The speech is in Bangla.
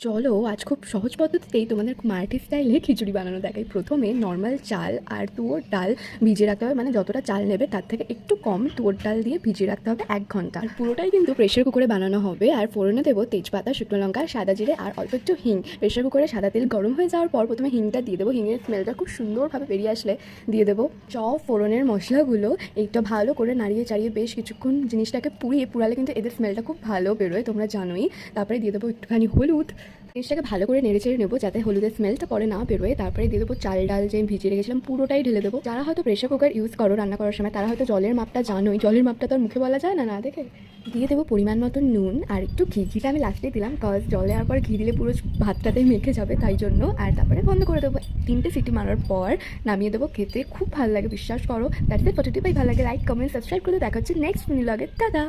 চলো আজ খুব সহজ পদ্ধতিতেই তোমাদের মারাঠি স্টাইলে খিচুড়ি বানানো দেখাই। প্রথমে নর্মাল চাল আর তুয়োর ডাল ভিজিয়ে রাখতে হবে, মানে যতটা চাল নেবে তার থেকে একটু কম তুয়োর ডাল দিয়ে ভিজিয়ে রাখতে হবে 1 ঘন্টা। আর পুরোটাই কিন্তু প্রেশার কুকারে বানানো হবে। আর ফোড়নে দেবো তেজপাতা, শুকনো লঙ্কা, সাদা জিরে আর অল্প একটু হিং। প্রেশার কুকারে সাদা তেল গরম হয়ে যাওয়ার পর প্রথমে হিংটা দিয়ে দেবো। হিঙের স্মেলটা খুব সুন্দরভাবে বেরিয়ে আসলে দিয়ে দেবো ফোড়নের মশলাগুলো। এইটা ভালো করে নাড়িয়ে চাড়িয়ে বেশ কিছুক্ষণ জিনিসটাকে পুরালে কিন্তু এদের স্মেলটা খুব ভালো বেরোয়, তোমরা জানোই। তারপরে দিয়ে দেবো একটুখানি হলুদ। জিনিসটাকে ভালো করে নেড়ে চেড়ে নেবো যাতে হলুদের স্মেলটা পরে না বেরোয়। তারপরে দিয়ে দেবো চাল ডাল যে ভিজিয়ে রেখেছিলাম পুরোটাই ঢেলে দেবো। যারা হয়তো প্রেশার কুকার ইউজ করো রান্না করার সময় তারা হয়তো জলের মাপটা জানোই। জলের মাপটা তো আর মুখে বলা যায় না না দেখে। দিয়ে দেবো পরিমাণ মতো নুন আর একটু ঘি। ঘিটা আমি লাস্টে দিলাম, কজ জলে আর পর ঘি দিলে পুরো ভাতটাতেই মেখে যাবে, তাই জন্য। আর তারপরে বন্ধ করে দেবো। 3টে সিটি মারার পর নামিয়ে দেবো। খেতে খুব ভালো লাগে, বিশ্বাস করো। দ্যাটস ইট, ফর টুডে ভালো লাগে। লাইক, কমেন্ট, সাবস্ক্রাইব করে দেখা হচ্ছে নেক্সট ভিডিও লাগে। টাটা।